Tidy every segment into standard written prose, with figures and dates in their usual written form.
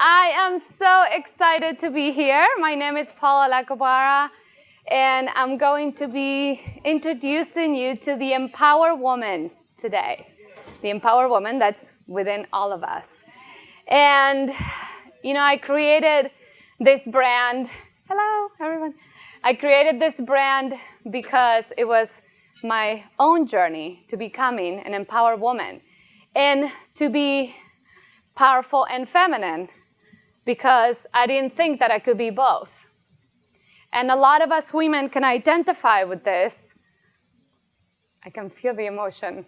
I am so excited to be here. My name is Paula Lacobara, and I'm going to be introducing you to the empowered woman today. The empowered woman that's within all of us. And, I created this brand. Hello, everyone. I created this brand because it was my own journey to becoming an empowered woman and to be powerful and feminine, because I didn't think that I could be both. And a lot of us women can identify with this. I can feel the emotion.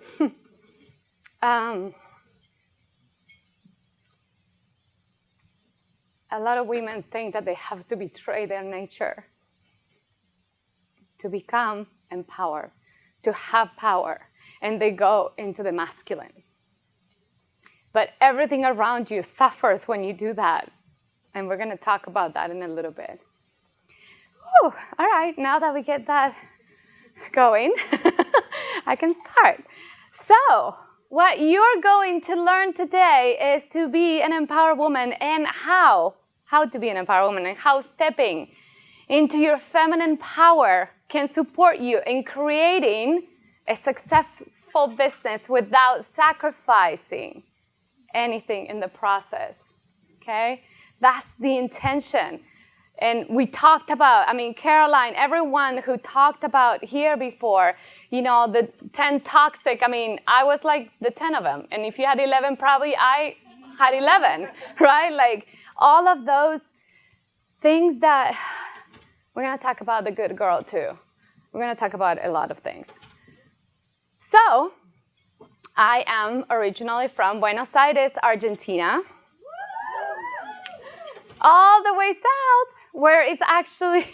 A lot of women think that they have to betray their nature to become empowered, to have power, and they go into the masculine. But everything around you suffers when you do that. And we're going to talk about that in a little bit. Whew, all right, now that we get that going, I can start. So, what you're going to learn today is to be an empowered woman and how to be an empowered woman and how stepping into your feminine power can support you in creating a successful business without sacrificing anything in the process, okay? That's the intention. And we talked about, Caroline, everyone who talked about here before, the 10 toxic, I was like the 10 of them. And if you had 11, probably I had 11, right? Like all of those things that, we're going to talk about the good girl too. We're going to talk about a lot of things. So, I am originally from Buenos Aires, Argentina. All the way south, where it's actually,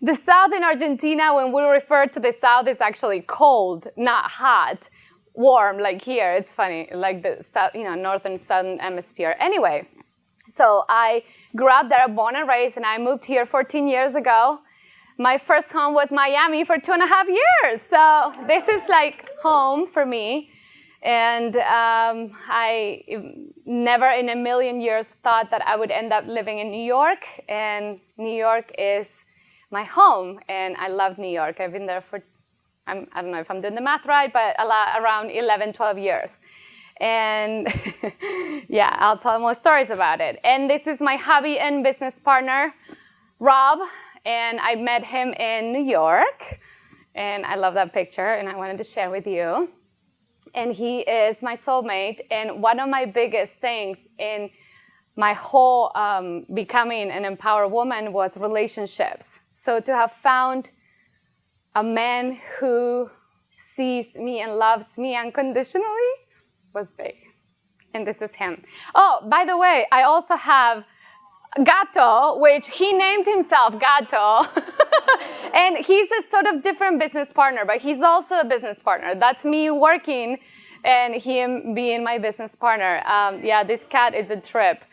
the south in Argentina, when we refer to the south, is actually cold, not hot, warm, like here. It's funny, like the south, northern, southern hemisphere. Anyway, so I grew up there, born and raised, and I moved here 14 years ago. My first home was Miami for 2.5 years. So this is like home for me. And I never in a million years thought that I would end up living in New York. And New York is my home. And I love New York. I've been there for, I don't know if I'm doing the math right, but around 11, 12 years. And yeah, I'll tell more stories about it. And this is my hubby and business partner, Rob. And I met him in New York. And I love that picture. And I wanted to share with you. And he is my soulmate. And one of my biggest things in my whole becoming an empowered woman was relationships. So to have found a man who sees me and loves me unconditionally was big. And this is him. Oh, by the way, I also have Gato, which he named himself Gato. And he's a sort of different business partner, but he's also a business partner. That's me working and him being my business partner. This cat is a trip.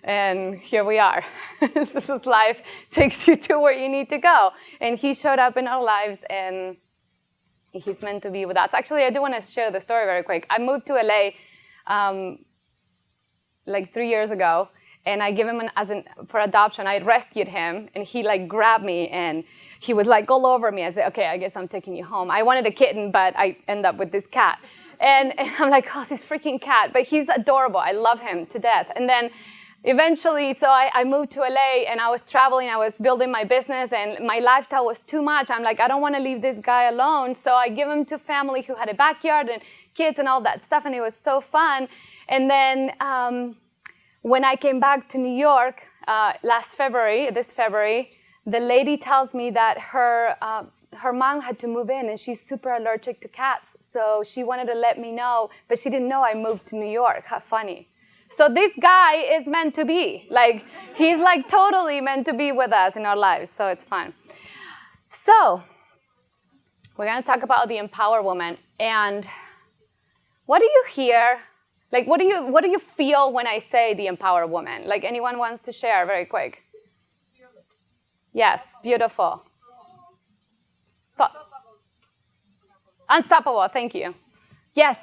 And here we are. This is life, takes you to where you need to go. And he showed up in our lives and he's meant to be with us. Actually, I do want to share the story very quick. I moved to LA like 3 years ago. And I gave him for adoption. I rescued him, and he grabbed me, and he was all over me. I said, okay, I guess I'm taking you home. I wanted a kitten, but I ended up with this cat. And I'm like, oh, this freaking cat. But he's adorable. I love him to death. And then eventually, so I moved to LA, and I was traveling. I was building my business, and my lifestyle was too much. I'm like, I don't want to leave this guy alone. So I give him to family who had a backyard and kids and all that stuff, and it was so fun. And then when I came back to New York this February, the lady tells me that her mom had to move in and she's super allergic to cats. So she wanted to let me know, but she didn't know I moved to New York. How funny. So this guy is meant to be. He's totally meant to be with us in our lives. So it's fun. So we're going to talk about the empowered woman. And what do you hear? What do you feel when I say the empowered woman? Anyone wants to share very quick? Yes, beautiful. Unstoppable, thank you. Yes.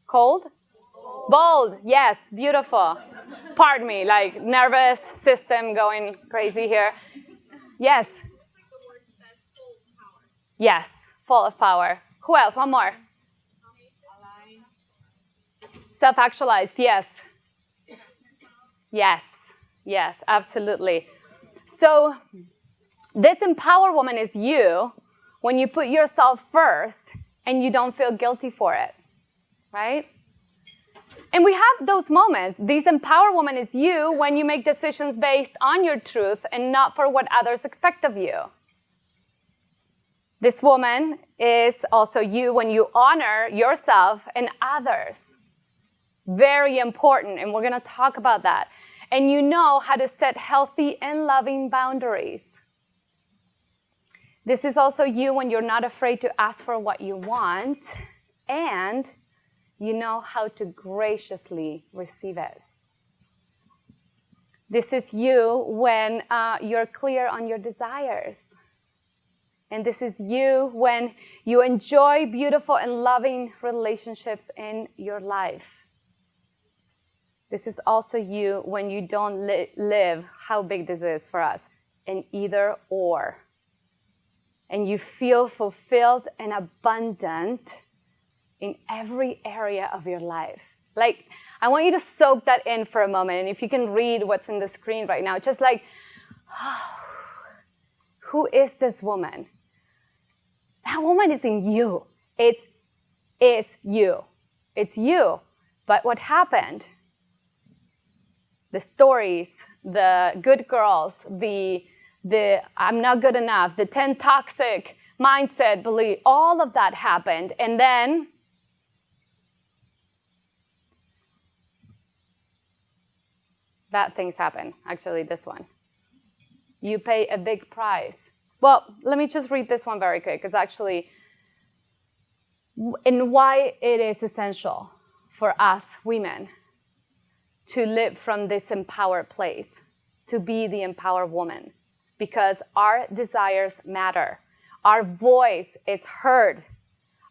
Cold? Bold, yes, beautiful. Pardon me, like nervous system going crazy here. Yes. Yes, full of power. Who else? One more. Self-actualized, yes. Yes, yes, absolutely. So this empowered woman is you when you put yourself first and you don't feel guilty for it, right? And we have those moments. This empowered woman is you when you make decisions based on your truth and not for what others expect of you. This woman is also you when you honor yourself and others. Very important, and we're going to talk about that. And you know how to set healthy and loving boundaries. This is also you when you're not afraid to ask for what you want, and you know how to graciously receive it. This is you when you're clear on your desires. And this is you when you enjoy beautiful and loving relationships in your life. This is also you when you don't live, how big this is for us, in either or. And you feel fulfilled and abundant in every area of your life. Like, I want you to soak that in for a moment. And if you can read what's in the screen right now, just like, oh, who is this woman? That woman is in you. It's you. It's you. But what happened? The stories, the good girls, the I'm not good enough, the 10 toxic mindset, belief, all of that happened. And then bad things happen. Actually, this one. You pay a big price. Well, let me just read this one very quick, because actually, and why it is essential for us women to live from this empowered place, to be the empowered woman, because our desires matter. Our voice is heard.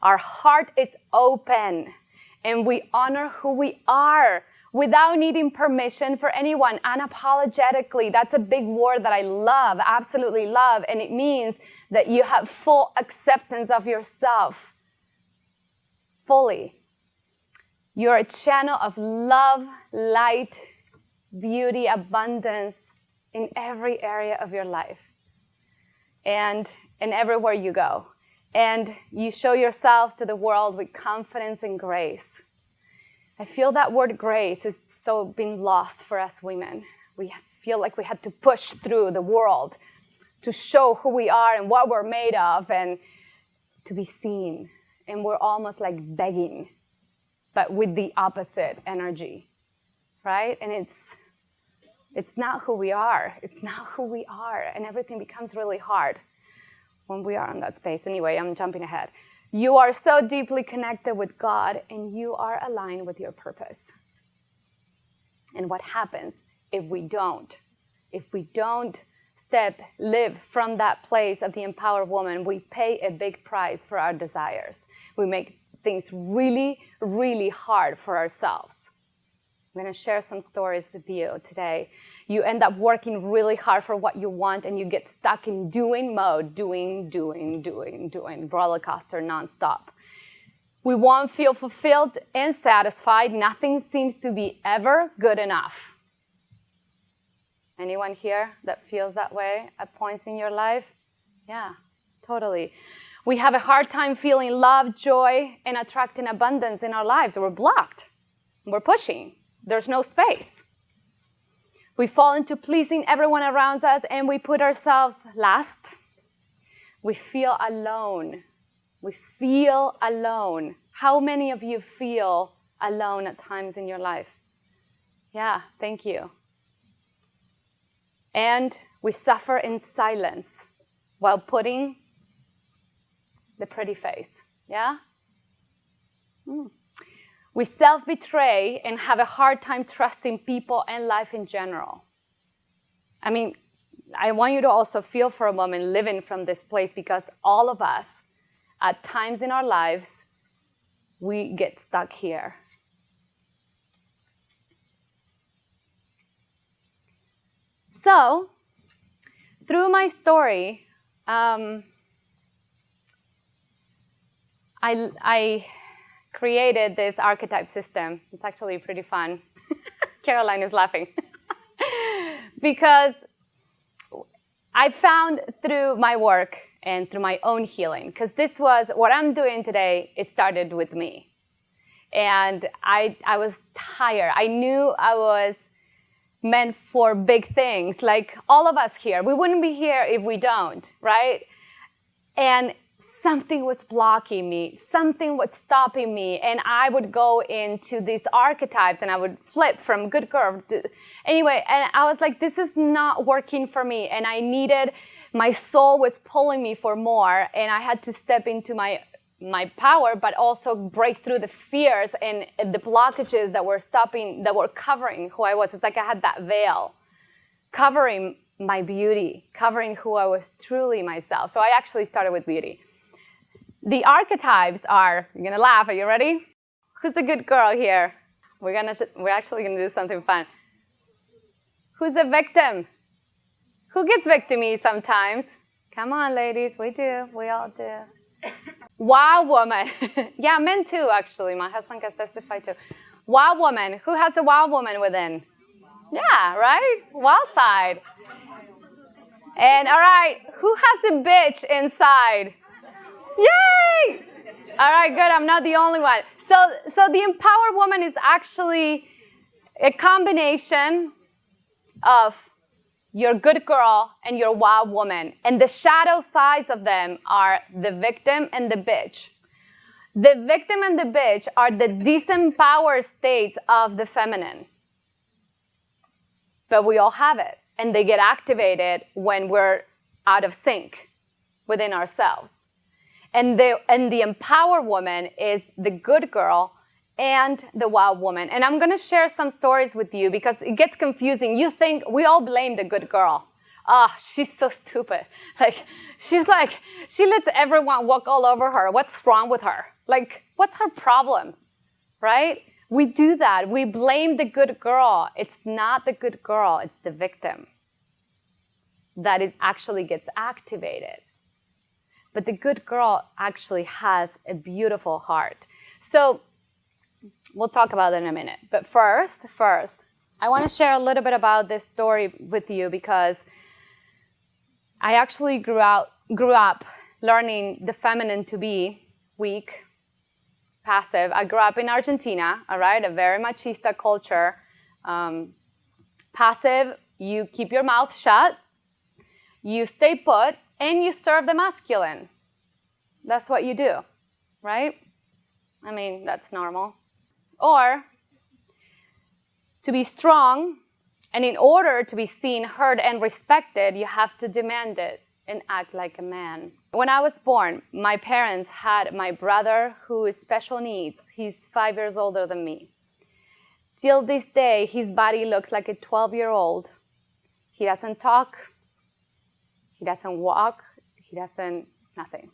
Our heart is open, and we honor who we are without needing permission for anyone, unapologetically. That's a big word that I love, absolutely love, and it means that you have full acceptance of yourself, fully. You're a channel of love, light, beauty, abundance in every area of your life and everywhere you go. And you show yourself to the world with confidence and grace. I feel that word grace is so been lost for us women. We feel like we had to push through the world to show who we are and what we're made of and to be seen. And we're almost like begging, but with the opposite energy, right? And it's not who we are. It's not who we are. And everything becomes really hard when we are in that space. Anyway, I'm jumping ahead. You are so deeply connected with God, and you are aligned with your purpose. And what happens if we don't? If we don't live from that place of the empowered woman, we pay a big price for our desires. We make things really, really hard for ourselves. I'm going to share some stories with you today. You end up working really hard for what you want, and you get stuck in doing mode, doing, roller coaster nonstop. We won't feel fulfilled and satisfied. Nothing seems to be ever good enough. Anyone here that feels that way at points in your life? Yeah, totally. We have a hard time feeling love, joy, and attracting abundance in our lives. We're blocked. We're pushing. There's no space. We fall into pleasing everyone around us, and we put ourselves last. We feel alone. We feel alone. How many of you feel alone at times in your life? Yeah, thank you. And we suffer in silence while putting the pretty face. Yeah? We self-betray and have a hard time trusting people and life in general. I mean, I want you to also feel for a moment living from this place, because all of us, at times in our lives, we get stuck here. So, through my story, I created this archetype system. It's actually pretty fun. Caroline is laughing. Because I found through my work and through my own healing, because this was what I'm doing today, it started with me. And I was tired. I knew I was meant for big things, like all of us here. We wouldn't be here if we don't, right? And something was blocking me, something was stopping me, and I would go into these archetypes and I would flip from good girl to, anyway, and I was like, this is not working for me, and I needed, my soul was pulling me for more, and I had to step into my power, but also break through the fears and the blockages that were stopping, that were covering who I was. It's like I had that veil covering my beauty, covering who I was truly myself. So I actually started with beauty. The archetypes are, you're gonna laugh, are you ready? Who's a good girl here? We're actually gonna do something fun. Who's a victim? Who gets victimy sometimes? Come on, ladies, we do, we all do. Wild woman. Yeah, men too, actually. My husband can testify too. Wild woman. Who has a wild woman within? Yeah, right? Wild side. And all right, who has a bitch inside? Yay! All right, good. I'm not the only one. So the empowered woman is actually a combination of your good girl and your wild woman. And the shadow sides of them are the victim and the bitch. The victim and the bitch are the disempowered states of the feminine. But we all have it. And they get activated when we're out of sync within ourselves. And the empowered woman is the good girl and the wild woman. And I'm going to share some stories with you because it gets confusing. You think we all blame the good girl. She's so stupid. She lets everyone walk all over her. What's wrong with her? What's her problem? Right? We do that. We blame the good girl. It's not the good girl. It's the victim that actually gets activated. But the good girl actually has a beautiful heart. So we'll talk about that in a minute. But first, I want to share a little bit about this story with you because I actually grew up learning the feminine to be weak, passive. I grew up in Argentina, all right, a very machista culture. Passive, you keep your mouth shut, you stay put, and you serve the masculine. That's what you do, right? I mean, that's normal. Or to be strong, and in order to be seen, heard, and respected, you have to demand it and act like a man. When I was born, my parents had my brother who is special needs. He's 5 years older than me. Till this day, his body looks like a 12-year-old. He doesn't talk. He doesn't walk. He doesn't, nothing.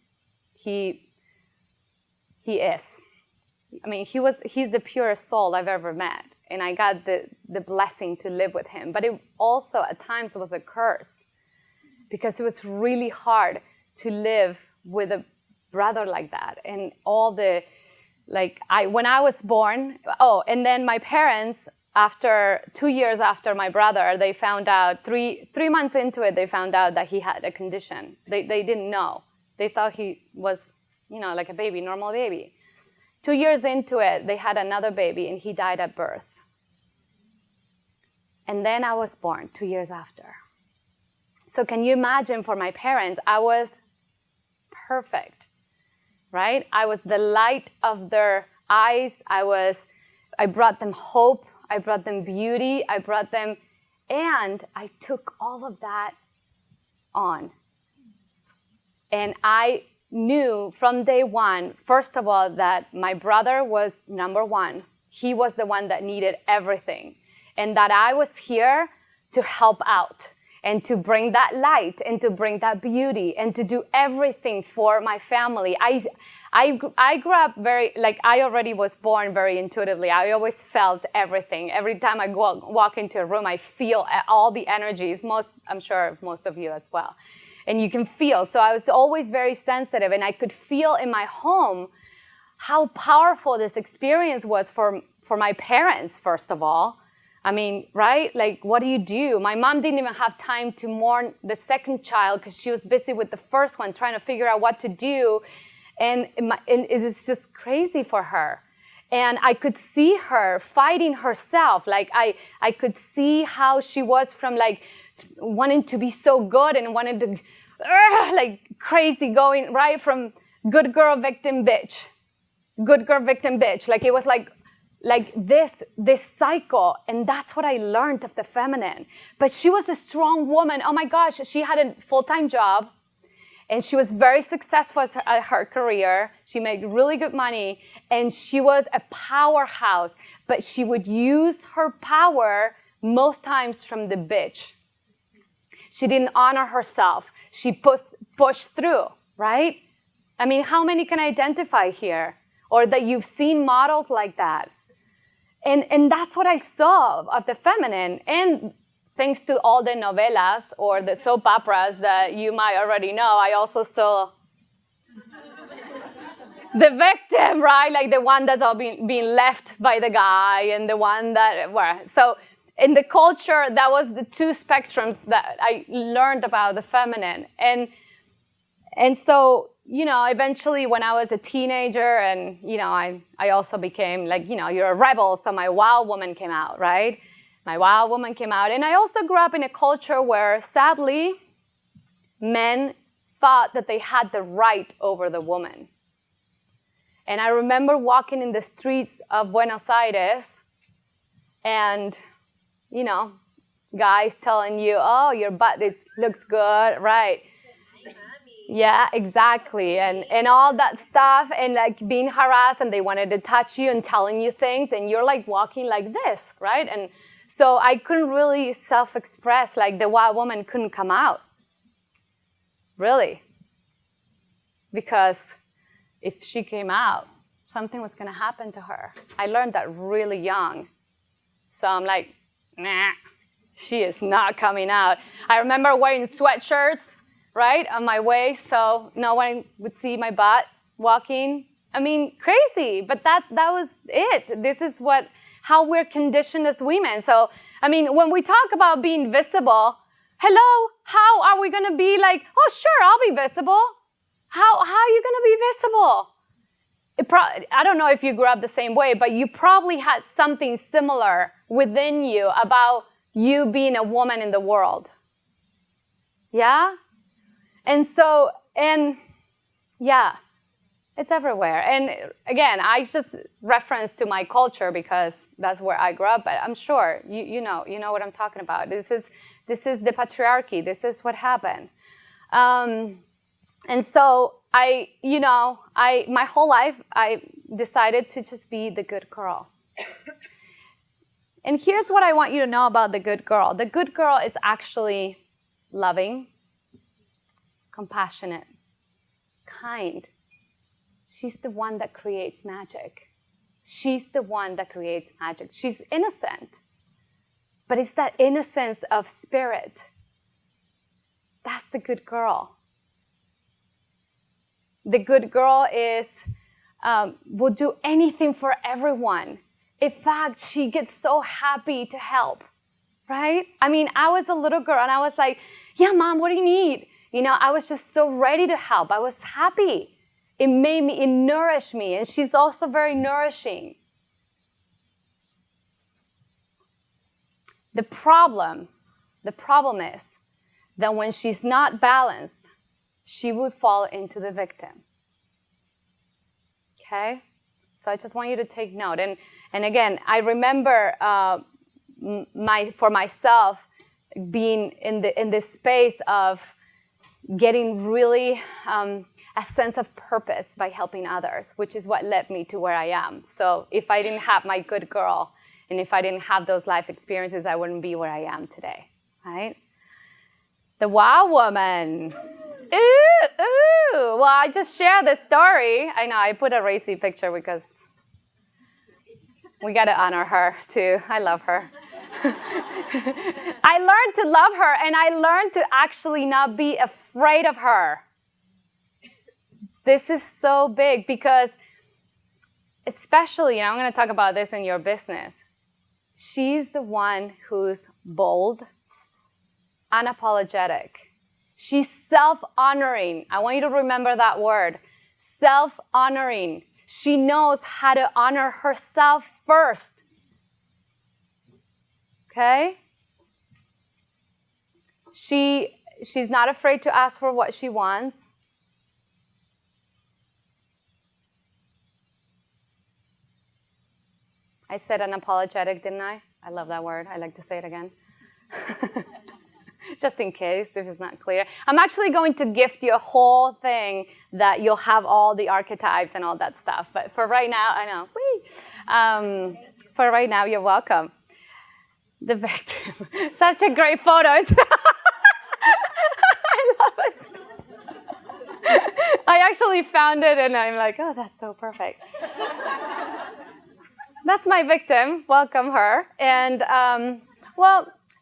He is. I mean, he's the purest soul I've ever met. And I got the blessing to live with him. But it also, at times, was a curse. Because it was really hard to live with a brother like that. And all the, when I was born, and then my parents, after 2 years after my brother, they found out, three months into it, they found out that he had a condition. They didn't know. They thought he was, like a baby, normal baby. 2 years into it, they had another baby, and he died at birth. And then I was born 2 years after. So can you imagine, for my parents, I was perfect, right? I was the light of their eyes. I brought them hope. I brought them beauty. And I took all of that on. And I knew from day one, first of all, that my brother was number one. He was the one that needed everything. And that I was here to help out and to bring that light and to bring that beauty and to do everything for my family. I grew up very, like, I already was born very intuitively. I always felt everything. Every time I walk into a room, I feel all the energies. I'm sure most of you as well. And you can feel. So I was always very sensitive, and I could feel in my home how powerful this experience was for my parents, first of all. I mean, right? Like, what do you do? My mom didn't even have time to mourn the second child because she was busy with the first one, trying to figure out what to do. And it was just crazy for her. And I could see her fighting herself. Like, I could see how she was from, like, wanting to be so good and wanting to, like, crazy, going right from good girl, victim, bitch. Good girl, victim, bitch. Like, it was like this cycle. And that's what I learned of the feminine. But she was a strong woman. Oh my gosh, she had a full-time job. And she was very successful at her career. She made really good money. And she was a powerhouse. But she would use her power most times from the bitch. She didn't honor herself. She pushed through, right? I mean, how many can identify here? Or that you've seen models like that? And that's what I saw of the feminine. And thanks to all the novelas or the soap operas that you might already know, I also saw the victim, right? Like the one that's all being left by the guy and the one that, well, so in the culture, that was the two spectrums that I learned about the feminine. And so, you know, eventually when I was a teenager and, you know, I also became like, you know, you're a rebel, so my wild woman came out, right? My wild woman came out. And I also grew up in a culture where, sadly, men thought that they had the right over the woman. And I remember walking in the streets of Buenos Aires and, you know, guys telling you, oh, your butt looks good, right? Yeah, exactly. And all that stuff, and like being harassed, and they wanted to touch you and telling you things, and you're like walking like this, right? And so I couldn't really self-express, like the wild woman couldn't come out. Really. Because if she came out, something was going to happen to her. I learned that really young. So I'm like, nah, she is not coming out. I remember wearing sweatshirts, right, on my waist, so no one would see my butt walking. I mean, crazy, but that was it. This is how we're conditioned as women. So, I mean, when we talk about being visible, hello, how are we going to be like, oh, sure, I'll be visible. How are you going to be visible? I don't know if you grew up the same way, but you probably had something similar within you about you being a woman in the world. Yeah? And so, yeah, it's everywhere. And again, I just reference to my culture because that's where I grew up. But I'm sure you know what I'm talking about. This is the patriarchy. This is what happened. And so my whole life I decided to just be the good girl. And here's what I want you to know about the good girl. The good girl is actually loving, compassionate, kind. She's the one that creates magic. She's the one that creates magic. She's innocent, but it's that innocence of spirit. That's the good girl. The good girl will do anything for everyone. In fact, she gets so happy to help, right? I mean, I was a little girl and I was like, yeah, Mom, what do you need? You know, I was just so ready to help. I was happy. It nourished me. And she's also very nourishing. The problem is that when she's not balanced, she would fall into the victim. Okay? So I just want you to take note. And again, I remember for myself being in this space of getting really a sense of purpose by helping others, which is what led me to where I am. So if I didn't have my good girl, and if I didn't have those life experiences, I wouldn't be where I am today, right? The wild woman. Ooh, ooh. Well, I just shared the story. I know, I put a racy picture because we got to honor her too. I love her. I learned to love her, and I learned to actually not be afraid of her. This is so big because, especially, I'm going to talk about this in your business. She's the one who's bold, unapologetic. She's self-honoring. I want you to remember that word. Self-honoring. She knows how to honor herself first. Okay? She's not afraid to ask for what she wants. I said unapologetic, didn't I? I love that word. I like to say it again. Just in case, if it's not clear. I'm actually going to gift you a whole thing that you'll have all the archetypes and all that stuff. But for right now, I know. For right now, you're welcome. The victim. Such a great photo. I love it. I actually found it, and I'm like, oh, that's so perfect. That's my victim. Welcome her. And,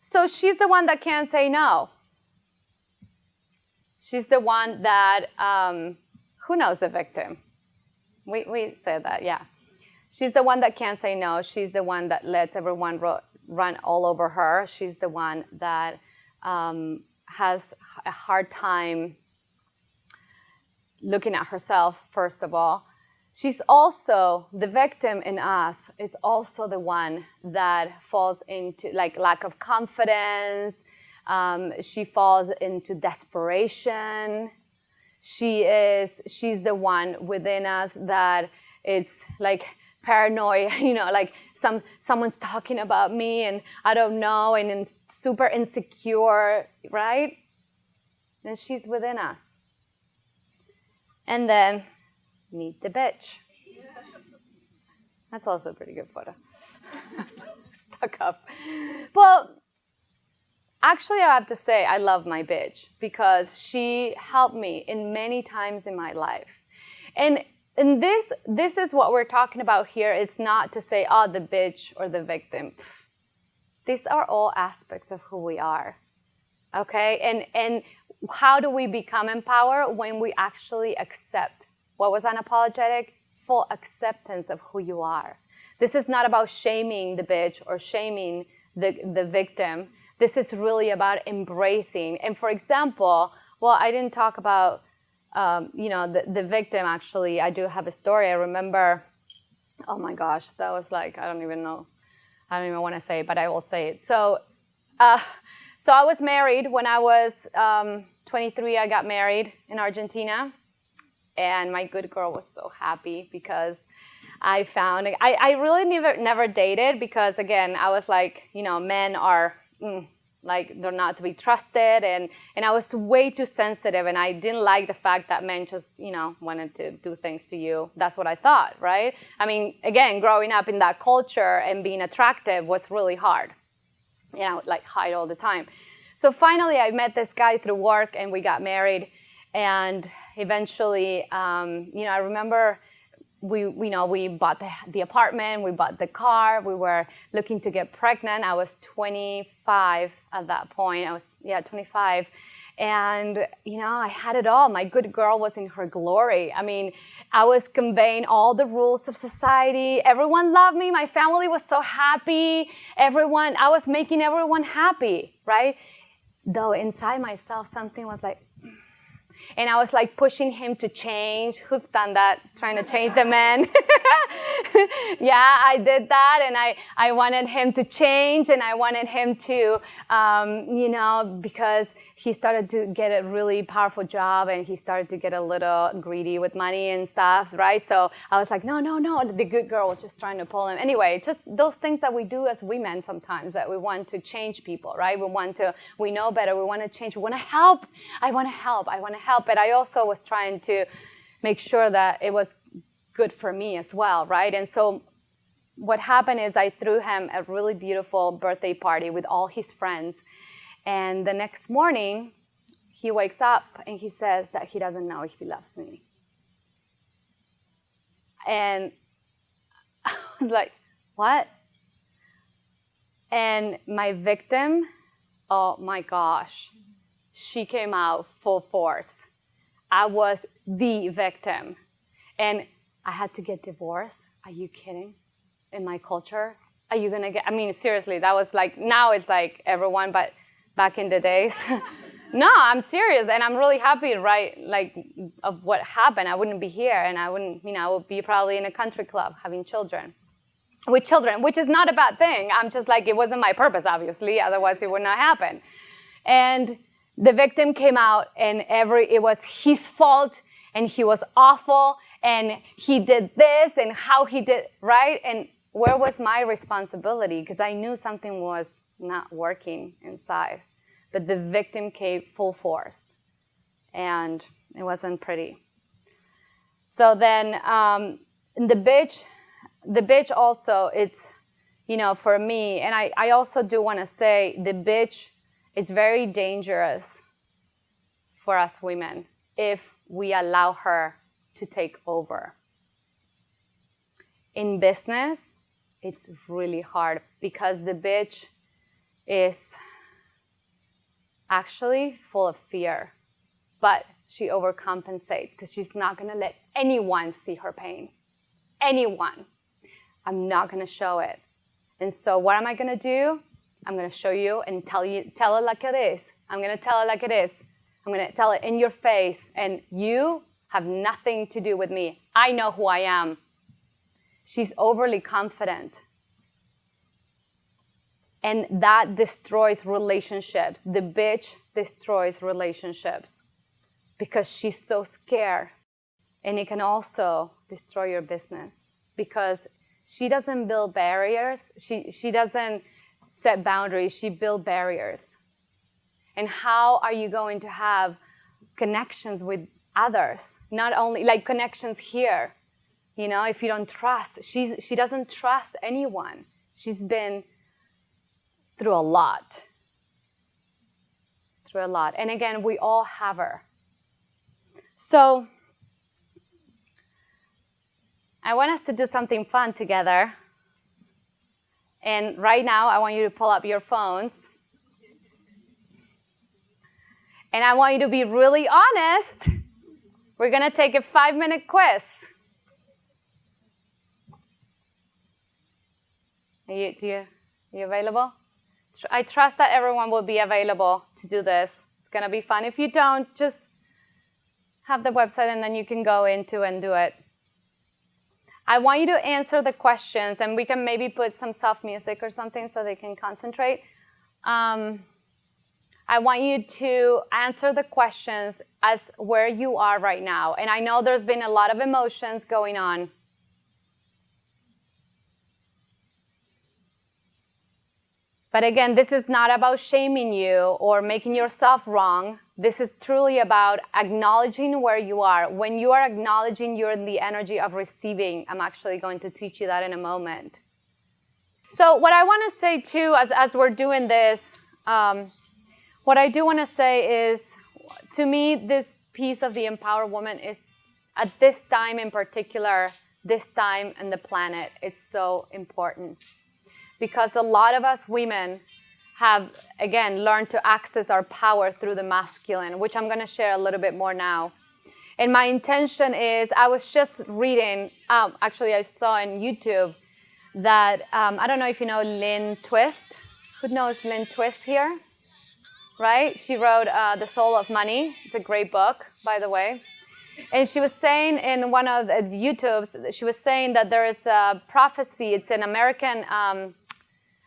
so she's the one that can't say no. She's the one that, who knows the victim? We said that, yeah. She's the one that can't say no. She's the one that lets everyone run all over her. She's the one that has a hard time looking at herself, first of all. She's also, the victim in us is also the one that falls into lack of confidence. She falls into desperation. She's the one within us that it's like paranoia, like someone's talking about me and I don't know, and super insecure, right? And she's within us. And then meet the bitch. That's also a pretty good photo. Stuck up. Well, actually, I have to say I love my bitch because she helped me in many times in my life. And this is what we're talking about here. It's not to say, oh, the bitch or the victim. These are all aspects of who we are. Okay? And how do we become empowered? When we actually accept. What was unapologetic? Full acceptance of who you are. This is not about shaming the bitch or shaming the victim. This is really about embracing. And for example, I didn't talk about, the victim actually. I do have a story. I remember, oh my gosh, that was like, I don't even want to say it, but I will say it. So I was married when I was 23. I got married in Argentina. And my good girl was so happy because I found, I really never dated because, again, I was like, men are, they're not to be trusted. And I was way too sensitive. And I didn't like the fact that men just, wanted to do things to you. That's what I thought, right? I mean, again, growing up in that culture and being attractive was really hard. I would hide all the time. So finally, I met this guy through work and we got married. And eventually, I remember we bought the apartment, we bought the car, we were looking to get pregnant. I was 25 at that point. 25. And, I had it all. My good girl was in her glory. I mean, I was conveying all the rules of society. Everyone loved me. My family was so happy. I was making everyone happy, right? Though inside myself, something was like, and I was pushing him to change. Who's done that? Trying to change the man. Yeah, I did that. And I wanted him to change. And I wanted him to, because he started to get a really powerful job. And he started to get a little greedy with money and stuff, right? So I was like, no. The good girl was just trying to pull him. Anyway, just those things that we do as women sometimes, that we want to change people, right? We know better. We want to change. We want to help. I want to help. But I also was trying to make sure that it was good for me as well, right? And so what happened is I threw him a really beautiful birthday party with all his friends. And the next morning, he wakes up and he says that he doesn't know if he loves me. And I was like, what? And my victim, oh my gosh, she came out full force. I was the victim. And I had to get divorced. Are you kidding? In my culture? Are you gonna get, I mean, seriously, that was like, now it's like everyone, but back in the days. No, I'm serious, and I'm really happy, right, like, of what happened. I wouldn't be here, and I wouldn't, I would be probably in a country club having children, which is not a bad thing. I'm just like, it wasn't my purpose, obviously, otherwise it would not happen. And the victim came out, and it was his fault, and he was awful, and he did this, and how he did, right? And where was my responsibility? Because I knew something was not working inside. But the victim came full force, and it wasn't pretty. So then the bitch also, it's, for me, and I also do want to say the bitch is very dangerous for us women if we allow her to take over. In business, it's really hard because the bitch is actually full of fear, but she overcompensates because she's not going to let anyone see her pain. Anyone. I'm not going to show it. And so what am I going to do? I'm going to show you and tell it like it is. I'm going to tell it like it is. I'm going to tell it in your face, and you have nothing to do with me. I know who I am. She's overly confident. And that destroys relationships. The bitch destroys relationships because she's so scared. And it can also destroy your business because she doesn't build barriers. She doesn't set boundaries. She builds barriers. And how are you going to have connections with others? Not only like connections here, if you don't trust. She doesn't trust anyone. She's been through a lot. And again, we all have her. So I want us to do something fun together. And right now, I want you to pull up your phones. And I want you to be really honest. We're going to take a 5-minute quiz. Are you available? I trust that everyone will be available to do this. It's going to be fun. If you don't, just have the website and then you can go into and do it. I want you to answer the questions, and we can maybe put some soft music or something so they can concentrate. I want you to answer the questions as where you are right now. And I know there's been a lot of emotions going on. But again, this is not about shaming you or making yourself wrong. This is truly about acknowledging where you are. When you are acknowledging you're in the energy of receiving, I'm actually going to teach you that in a moment. So what I want to say too, as we're doing this, what I do want to say is, to me, this piece of the empowered woman is, at this time in particular, this time and the planet is so important. Because a lot of us women have, again, learned to access our power through the masculine, which I'm going to share a little bit more now. And my intention is, I was just reading, actually I saw on YouTube that, I don't know if you know Lynn Twist. Who knows Lynn Twist here? Right? She wrote The Soul of Money. It's a great book, by the way. And she was saying in one of the YouTubes, she was saying that there is a prophecy. It's an American,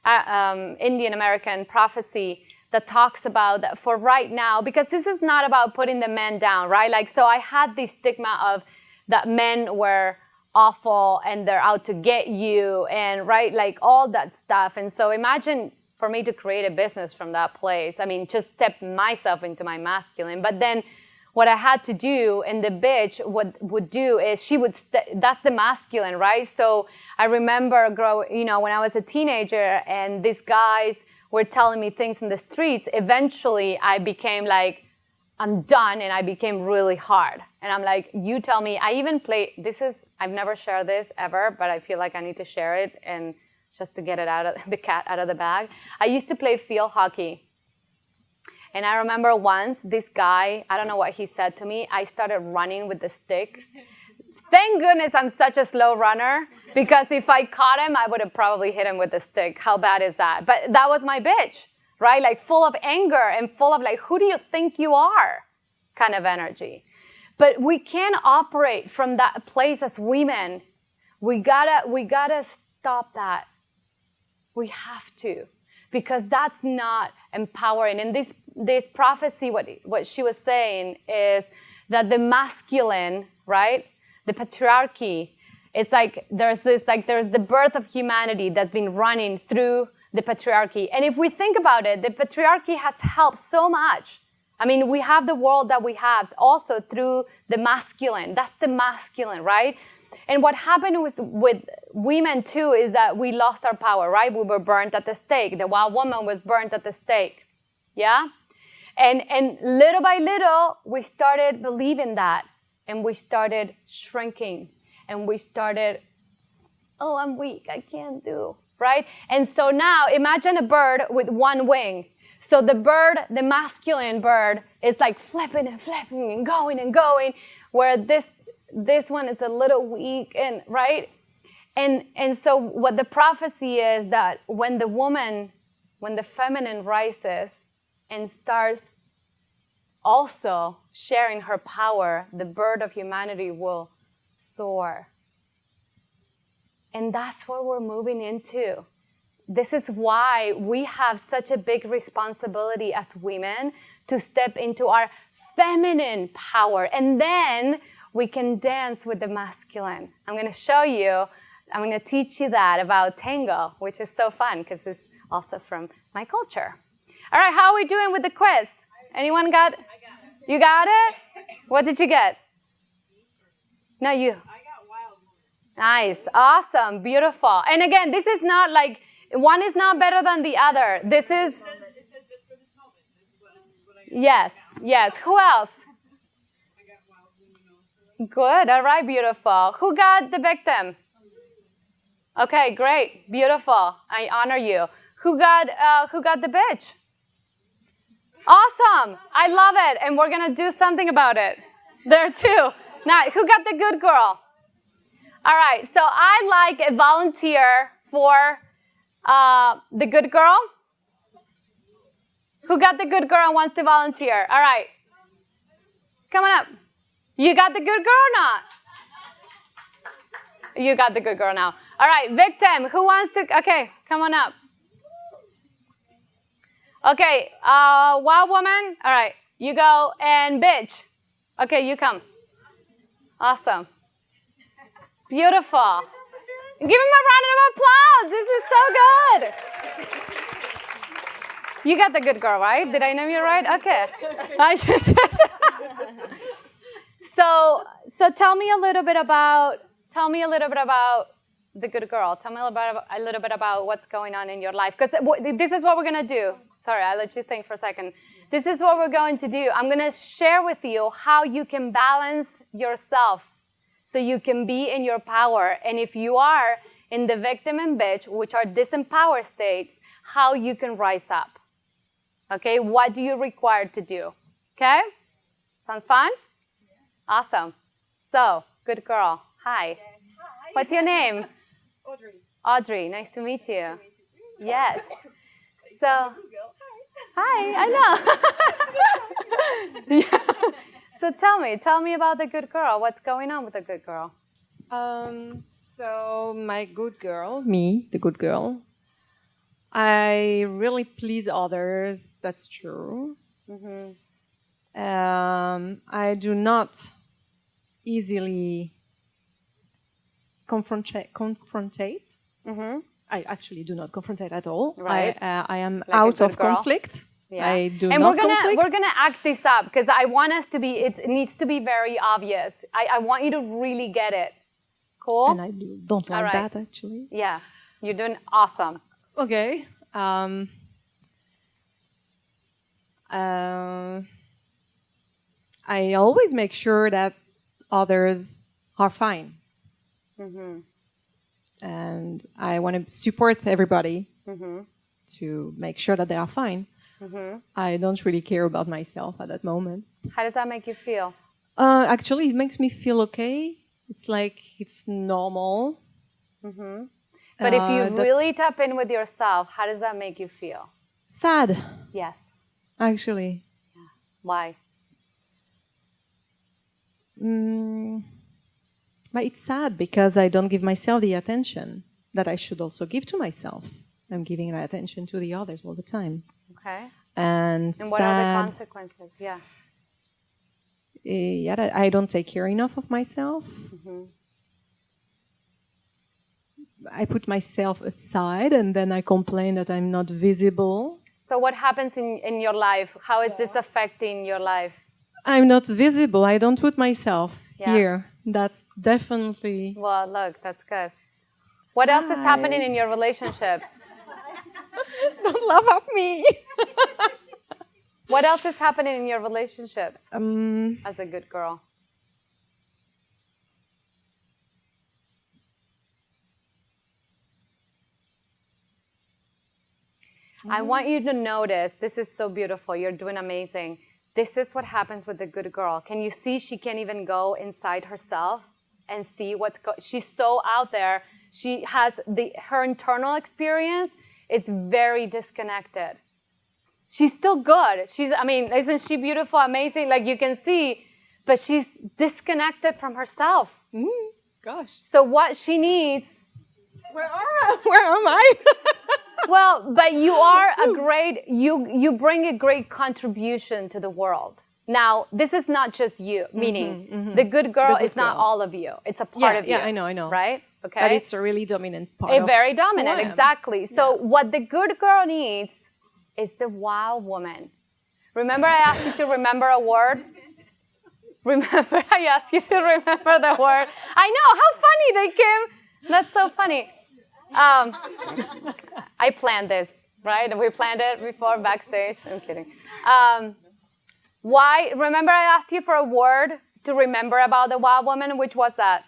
Indian American prophecy that talks about that for right now, because this is not about putting the men down, right? Like, so I had this stigma of that men were awful and they're out to get you and, right, like all that stuff. And so imagine for me to create a business from that place. I mean, just step myself into my masculine. But then what I had to do, and the bitch would do is she would, that's the masculine, right? So I remember when I was a teenager and these guys were telling me things in the streets, eventually I became like, I'm done, and I became really hard. And I'm like, you tell me. I even play, I've never shared this ever, but I feel like I need to share it, and just to get it the cat out of the bag. I used to play field hockey. And I remember once, this guy, I don't know what he said to me, I started running with the stick. Thank goodness I'm such a slow runner, because if I caught him, I would have probably hit him with the stick. How bad is that? But that was my bitch, right? Like full of anger and full of like, who do you think you are kind of energy. But we can't operate from that place as women. We gotta stop that. We have to, because that's not empowering. And this prophecy, what she was saying is that the masculine, right? The patriarchy, it's like there's the birth of humanity that's been running through the patriarchy. And if we think about it, the patriarchy has helped so much. I mean, we have the world that we have also through the masculine. That's the masculine, right? And what happened with women too is that we lost our power, right? We were burnt at the stake. The wild woman was burnt at the stake, yeah? And little by little, we started believing that. And we started shrinking. And we started, oh, I'm weak, I can't do, right? And so now, imagine a bird with one wing. So the bird, the masculine bird, is like flipping and flipping and going, where this one is a little weak, and right? And so what the prophecy is that when the feminine rises and starts also sharing her power, the bird of humanity will soar. And that's what we're moving into. This is why we have such a big responsibility as women to step into our feminine power. And then we can dance with the masculine. I'm going to show you, I'm going to teach you that about tango, which is so fun because it's also from my culture. All right, how are we doing with the quiz? Anyone got? I got it. You got it? What did you get? No, you. I got wild woman. Nice, awesome, beautiful. And again, this is not like, one is not better than the other. This is. It says just for this moment. This is what I got. Yes. Who else? I got wild woman also. Good, all right, beautiful. Who got the victim? Okay, great, beautiful. I honor you. Who got the bitch? Awesome, I love it, and we're gonna do something about it. There too. Now, who got the good girl? All right, so I'd like a volunteer for the good girl. Who got the good girl and wants to volunteer? All right, come on up. You got the good girl or not? You got the good girl now. All right, victim, who wants to, okay, come on up. Okay, wild woman, all right, you go, and bitch. Okay, you come. Awesome. Beautiful. Give him a round of applause. This is so good. You got the good girl, right? Did I name you right? Okay. So tell me a little bit about the good girl. Tell me a little bit about what's going on in your life. Because this is what we're going to do. Sorry, I'll let you think for a second. This is what we're going to do. I'm going to share with you how you can balance yourself so you can be in your power. And if you are in the victim and bitch, which are disempowered states, how you can rise up. Okay, what do you require to do? Okay? Sounds fun? Yeah. Awesome. So, good girl. Hi. Hi. What's your name? Audrey. Audrey, nice to meet you. Nice to meet you. Yes. So, hi, I know. Yeah. So tell me about the good girl. What's going on with the good girl? So my good girl, me, the good girl, I really please others. That's true. Mm-hmm. I do not easily confrontate. Mm-hmm. I actually do not confrontate at all. Right. I am like out of girl. conflict. Yeah. I do and not conflict. We're gonna act this up because I want us to be. It needs to be very obvious. I want you to really get it. Cool. And I don't like that actually. Yeah, you're doing awesome. Okay. I always make sure that others are fine. And I want to support everybody to make sure that they are fine. I don't really care about myself at that moment. How does that make you feel? Actually, it makes me feel okay. It's like it's normal. But if you really tap in with yourself, how does that make you feel? Sad. Yes. Actually. Yeah. Why? But it's sad because I don't give myself the attention that I should also give to myself. I'm giving that attention to the others all the time. Okay. And what are the consequences? Yeah. Yeah, I don't take care enough of myself. I put myself aside and then I complain that I'm not visible. So what happens in your life? How is this affecting your life? I'm not visible. I don't put myself here. That's definitely... Well, look, that's good. What else is happening in your relationships? Don't laugh at me. What else is happening in your relationships as a good girl? I want you to notice, this is so beautiful, you're doing amazing. This is what happens with the good girl. Can you see she can't even go inside herself and see she's so out there. She has her internal experience, it's very disconnected. She's still good. Isn't she beautiful, amazing? Like you can see, but she's disconnected from herself. Gosh. So what she needs... Where am I? Well, but you are you bring a great contribution to the world. Now, this is not just you, meaning the good girl is not all of you. It's a part of you. Yeah, I know. Right? Okay. But it's a really dominant part. Very dominant, exactly. So what the good girl needs is the wild woman. Remember I asked you to remember a word? Remember I asked you to remember the word? I know, how funny they came. That's so funny. I planned this, right? We planned it before backstage. I'm kidding. Why? Remember I asked you for a word to remember about the wild woman? Which was that?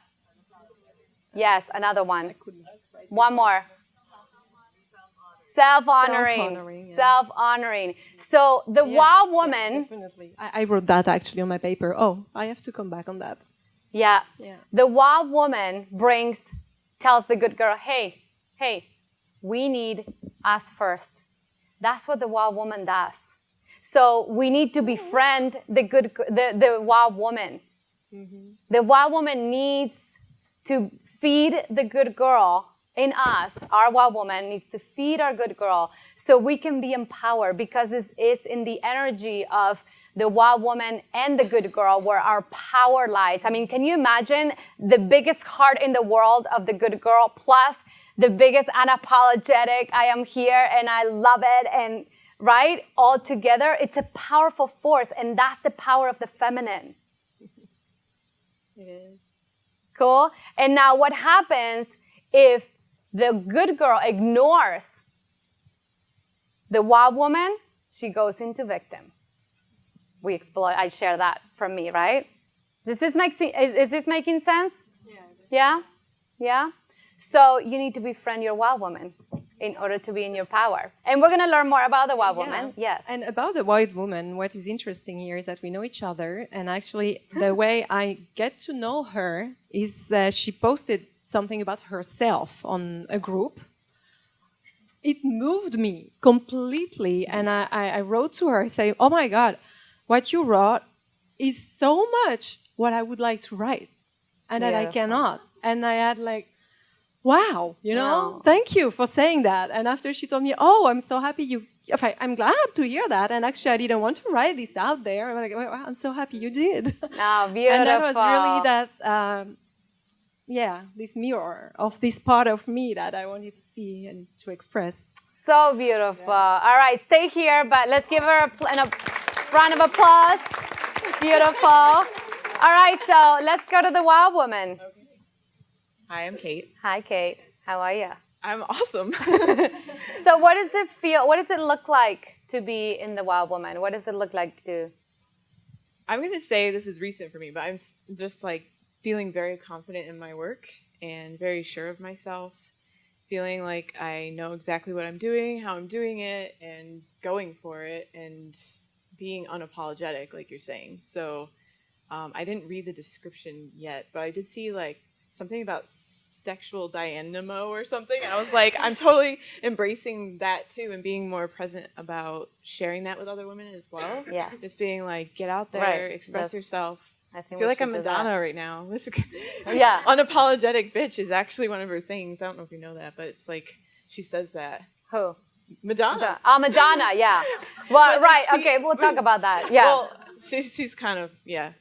Yes, another one. One more. Self-honoring. Yeah. Self-honoring. So the wild woman... definitely. I wrote that actually on my paper. Oh, I have to come back on that. Yeah. The wild woman tells the good girl, hey, we need us first. That's what the wild woman does. So we need to befriend the wild woman. The wild woman needs to feed the good girl in us. Our wild woman needs to feed our good girl so we can be empowered, because it's in the energy of the wild woman and the good girl where our power lies. I mean, can you imagine the biggest heart in the world of the good girl plus the biggest unapologetic, I am here and I love it, and right, all together? It's a powerful force, and that's the power of the feminine. It is. Cool? And now what happens if the good girl ignores the wild woman? She goes into victim. I share that from me, right? Is this making sense? Yeah? So you need to befriend your wild woman in order to be in your power. And we're going to learn more about the wild woman. Yes. And about the wild woman, what is interesting here is that we know each other. And actually, the way I get to know her is she posted something about herself on a group. It moved me completely. And I wrote to her saying, oh my God, what you wrote is so much what I would like to write. And that I cannot. And I had like, wow, thank you for saying that. And after she told me, oh, I'm so happy I'm glad to hear that. And actually, I didn't want to write this out there. I'm like, wow, I'm so happy you did. Oh, beautiful. And that was really that, this mirror of this part of me that I wanted to see and to express. So beautiful. Yeah. All right, stay here, but let's give her a round of applause. Beautiful. All right, so let's go to the wild woman. Okay. Hi, I'm Kate. Hi, Kate. How are you? I'm awesome. So what does it feel? What does it look like to be in the wild woman? What does it look like to... I'm going to say this is recent for me, but I'm just like feeling very confident in my work and very sure of myself, feeling like I know exactly what I'm doing, how I'm doing it, and going for it, and being unapologetic, like you're saying. So I didn't read the description yet, but I did see like something about sexual dynamo or something. And I was like, I'm totally embracing that too, and being more present about sharing that with other women as well. Yes. Just being like, get out there, Right. express yourself. I think I we feel like should I'm do Madonna that. right now. Yeah. Unapologetic bitch is actually one of her things. I don't know if you know that, but it's like she says that. Who? Madonna. Madonna, yeah. Well, But, like, right, she- okay, we'll talk about that. Yeah. Well, she's kind of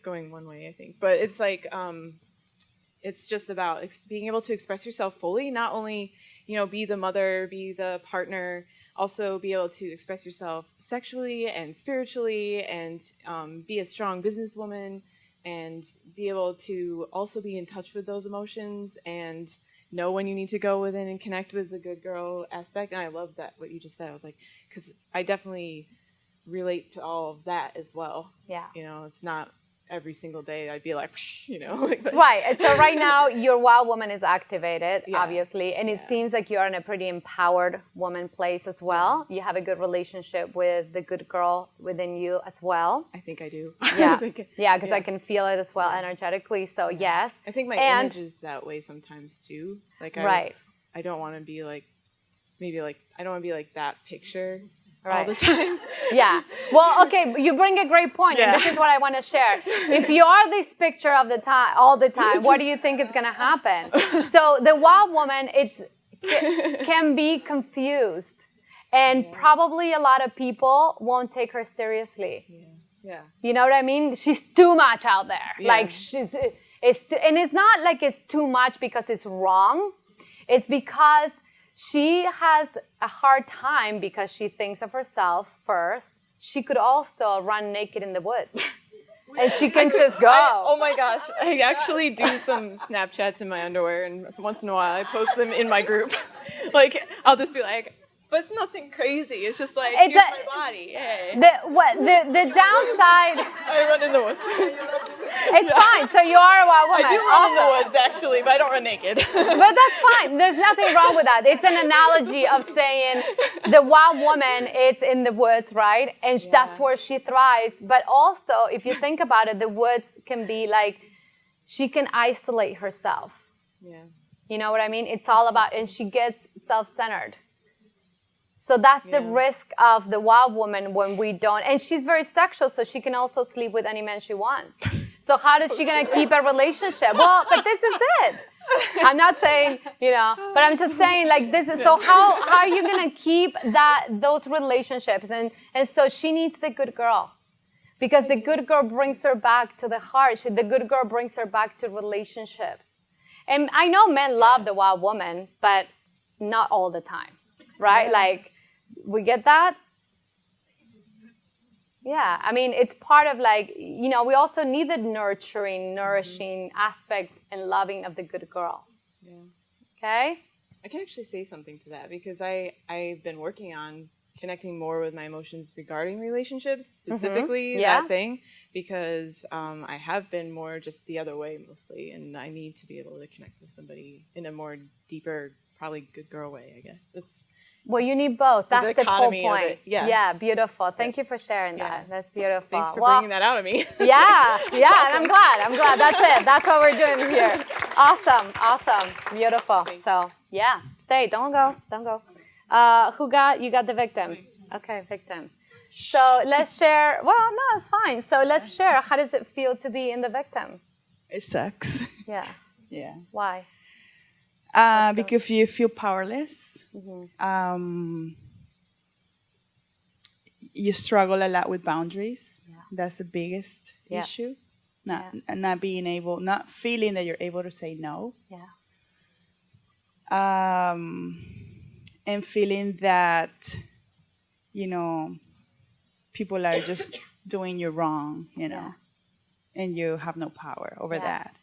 going one way, I think. But it's like it's just about being able to express yourself fully. Not only be the mother, be the partner, also be able to express yourself sexually and spiritually, and be a strong businesswoman, and be able to also be in touch with those emotions and know when you need to go within and connect with the good girl aspect. And I love that what you just said. I was like, because I definitely relate to all of that as well. Yeah. It's not every single day I'd be like, but Right. And so right now your wild woman is activated, Yeah. obviously, and it seems like you're in a pretty empowered woman place as well. You have a good relationship with the good girl within you as well. I think I do. Yeah. I think- Yeah, because I can feel it as well energetically. So yes. I think my And- image is that way sometimes too. Like Right. I don't want to be like, I don't want to be like that picture all Right. the time. Yeah. Well, okay, you bring a great point, and this is what I want to share. If you are this picture of the time, all the time, what do you think is going to happen? So the wild woman, can be confused, and probably a lot of people won't take her seriously. Yeah. You know what I mean? She's too much out there. Yeah. Like and it's not like it's too much because it's wrong. It's because she has a hard time because she thinks of herself first. She could also run naked in the woods. And she can just go. Oh my gosh. I actually do some Snapchats in my underwear, and once in a while I post them in my group. Like, I'll just be like, but it's nothing crazy. It's just like, It's here's my body. Yay. The downside, I run in the woods. it's fine. So you are a wild I woman. do run in the Awesome. woods, actually, but I don't run naked. But that's fine. There's nothing wrong with that. It's an analogy of saying the wild woman is in the woods, right? And that's where she thrives. But also, if you think about it, the woods can be like, she can isolate herself. Yeah. You know what I mean? It's all about, and she gets self-centered. So that's the risk of the wild woman when we don't. And she's very sexual, so she can also sleep with any man she wants. So how is she going to keep a relationship? Well, but this is it. I'm not saying, but I'm just saying like this is, so how are you going to keep those relationships? And so she needs the good girl, because the good girl brings her back to the heart. The good girl brings her back to relationships. And I know men love the wild woman, but not all the time, right? Yeah. Like, we get that? Yeah, I mean, it's part of like, we also need the nurturing, nourishing aspect and loving of the good girl. Yeah. Okay? I can actually say something to that, because I've been working on connecting more with my emotions regarding relationships, specifically that thing, because I have been more just the other way mostly, and I need to be able to connect with somebody in a more deeper, probably good girl way, I guess. Well, you need both. That's the whole dichotomy of point. it. Yeah. Yeah, beautiful. Thank you Yes. for sharing that. Yeah. That's beautiful. Thanks for bringing that out of me. Yeah, and I'm glad. That's it. That's what we're doing here. Awesome. Beautiful. So, stay. Don't go. You got the victim. Okay, victim. So let's share. Well, no, it's fine. So let's share. How does it feel to be in the victim? It sucks. Yeah. Yeah. Why? Because you feel powerless. You struggle a lot with boundaries. Yeah. That's the biggest Yeah. issue. Not feeling that you're able to say no. Yeah. And feeling that, people are just doing you wrong, and you have no power over that.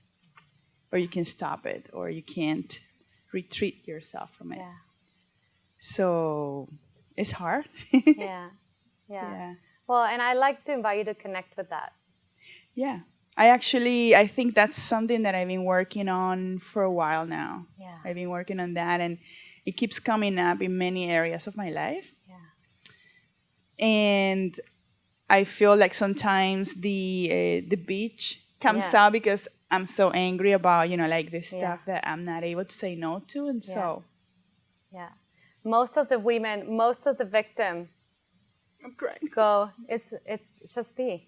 Or you can stop it, or you can't retreat yourself from it. Yeah. So it's hard. Yeah. Well, and I like to invite you to connect with that. Yeah. I think that's something that I've been working on for a while now. Yeah. I've been working on that, and it keeps coming up in many areas of my life. Yeah. And I feel like sometimes the bitch comes Yeah. out because I'm so angry about, like this Yeah. stuff that I'm not able to say no to. And so Yeah. Most of the victim I'm crying. go, it's just be.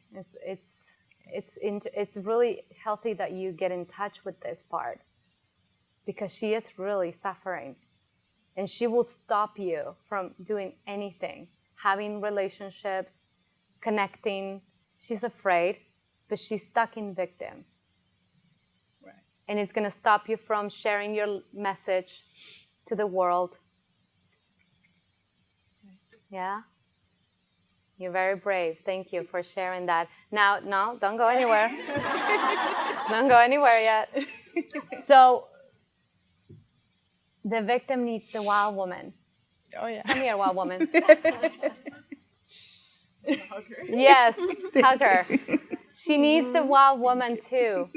It's really healthy that you get in touch with this part, because she is really suffering, and she will stop you from doing anything, having relationships, connecting. She's afraid, but she's stuck in victim. Right. And it's going to stop you from sharing your message to the world. Yeah? You're very brave. Thank you for sharing that. Now, no, don't go anywhere. Don't go anywhere yet. So, the victim needs the wild woman. Oh, yeah. Come here, wild woman. Yes, hug her. She needs the wild woman too,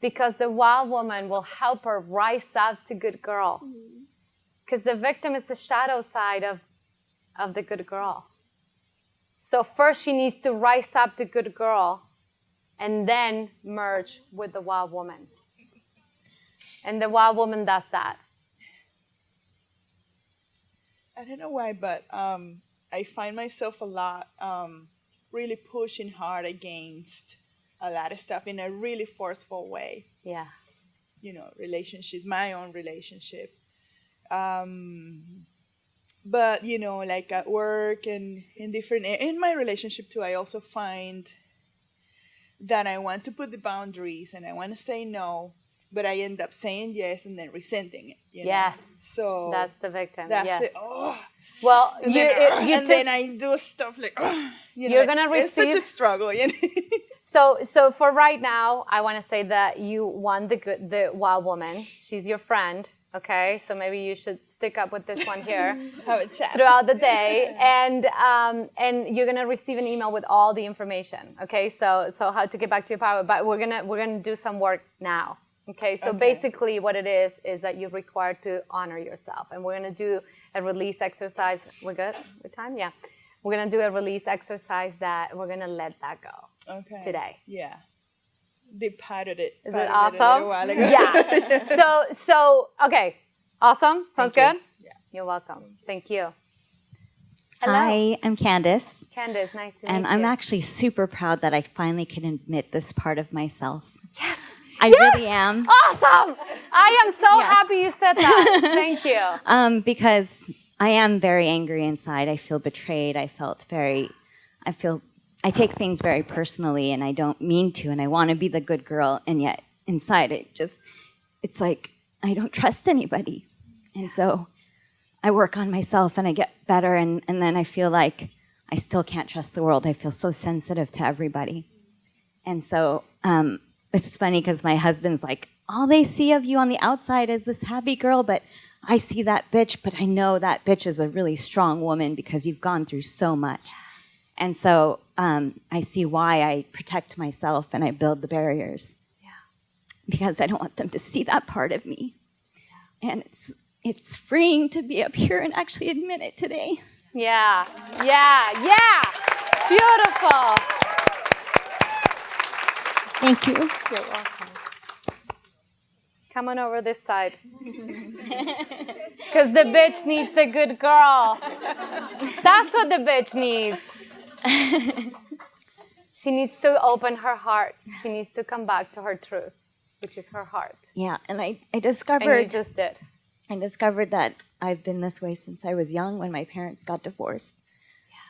because the wild woman will help her rise up to good girl. Because the victim is the shadow side of the good girl. So first she needs to rise up to good girl, and then merge with the wild woman. And the wild woman does that. I don't know why, but I find myself a lot really pushing hard against a lot of stuff in a really forceful way. Yeah. Relationships, my own relationship. But, like at work and in my relationship too, I also find that I want to put the boundaries and I want to say no, but I end up saying yes and then resenting it. Yes. So that's the victim. that's yes. it. Oh. Well, And then I do stuff like, you're gonna receive. It's such a struggle. So for right now, I want to say that you won the wild woman. She's your friend. Okay, so maybe you should stick up with this one here Have a chat throughout the day, and you're gonna receive an email with all the information. Okay, so how to get back to your power, but we're gonna do some work now. Okay, so basically what it is that you're required to honor yourself, and we're gonna do a release exercise. We're good with time? Yeah, we're gonna do a release exercise that we're gonna let that go today. Yeah. They patted it. Is it awesome? A while ago. Yeah. So okay. Awesome. Sounds good? Yeah. You're welcome. Thank you. Hello. Hi, I'm Candace. Candace, nice to meet And you. I'm actually super proud that I finally can admit this part of myself. Yes. I really am. Awesome. I am so Yes. happy you said that. Thank you. Because I am very angry inside. I feel betrayed. I take things very personally, and I don't mean to, and I want to be the good girl, and yet inside it's like I don't trust anybody. And so I work on myself, and I get better, and then I feel like I still can't trust the world. I feel so sensitive to everybody. And so it's funny because my husband's like, all they see of you on the outside is this happy girl, but I see that bitch, but I know that bitch is a really strong woman because you've gone through so much. And so I see why I protect myself and I build the barriers. Yeah. Because I don't want them to see that part of me. Yeah. And it's freeing to be up here and actually admit it today. Yeah. Beautiful. Thank you. You're welcome. Come on over this side. Because the bitch needs the good girl. That's what the bitch needs. She needs to open her heart. She needs to come back to her truth, which is her heart. Yeah, and I discovered... And you just did. I discovered that I've been this way since I was young when my parents got divorced.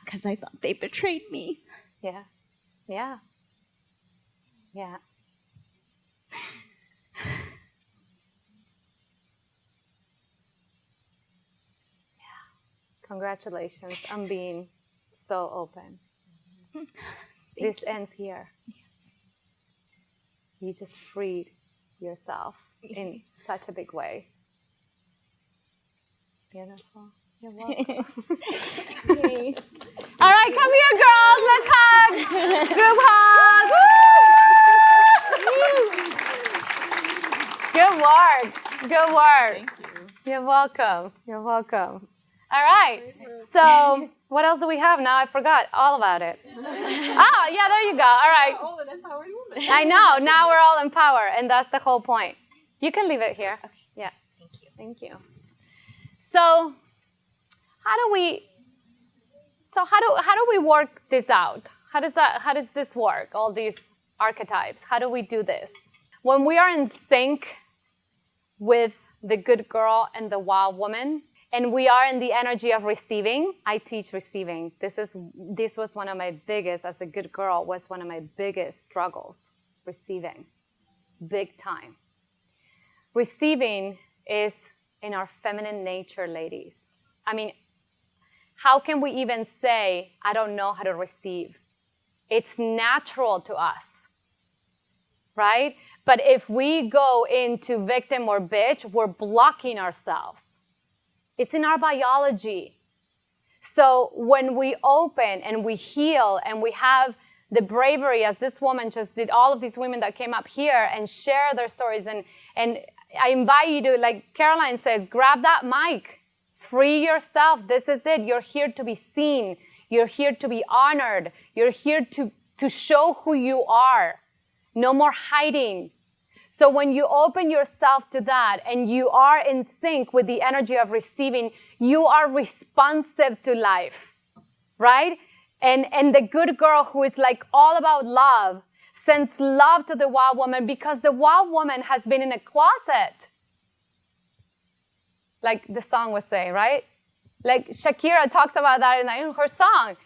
Because I thought they betrayed me. Yeah. Congratulations on being so open. This ends here. Yes. You just freed yourself in such a big way. Beautiful. You're welcome. All right, come here, girls. Let's hug. Group hug. Woo! Good work. Thank you. You're welcome. You're welcome. All right. So what else do we have now? I forgot all about it. Oh, yeah, there you go. All right. All an empowered woman. I know. Now we're all empowered, and that's the whole point. You can leave it here. Okay. Yeah. Thank you. Thank you. So how do we work this out? How does this work? All these archetypes. How do we do this? When we are in sync with the good girl and the wild woman, and we are in the energy of receiving. I teach receiving. This was one of my biggest, as a good girl, was one of my biggest struggles. Receiving. Big time. Receiving is in our feminine nature, ladies. I mean, how can we even say, I don't know how to receive? It's natural to us, right? But if we go into victim or bitch, we're blocking ourselves. It's in our biology. So when we open and we heal and we have the bravery, as this woman just did, all of these women that came up here and share their stories, and I invite you to, like Caroline says, grab that mic. Free yourself. This is it. You're here to be seen. You're here to be honored. You're here to show who you are. No more hiding. So when you open yourself to that and you are in sync with the energy of receiving, you are responsive to life, right? And the good girl who is like all about love sends love to the wild woman because the wild woman has been in a closet. Like the song was saying, right? Like Shakira talks about that in her song.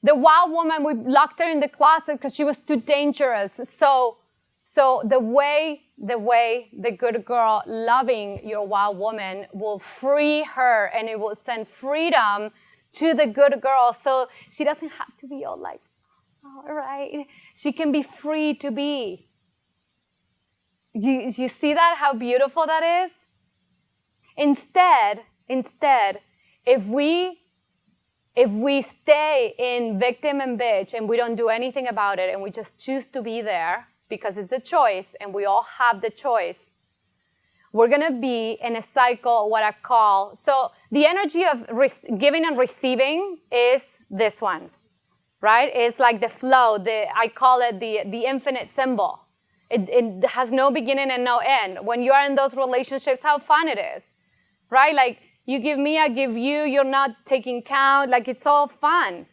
The wild woman, we locked her in the closet because she was too dangerous. So the way the good girl loving your wild woman will free her, and it will send freedom to the good girl. So she doesn't have to be all like, all right. She can be free to be. You see that, how beautiful that is? Instead, if we stay in victim and bitch and we don't do anything about it and we just choose to be there because it's a choice and we all have the choice, we're going to be in a cycle, what I call, so the energy of giving and receiving is this one, right? It's like the flow, I call it the infinite symbol. It has no beginning and no end. When you are in those relationships, how fun it is, right? Like, you give me, I give you, you're not taking count, like it's all fun.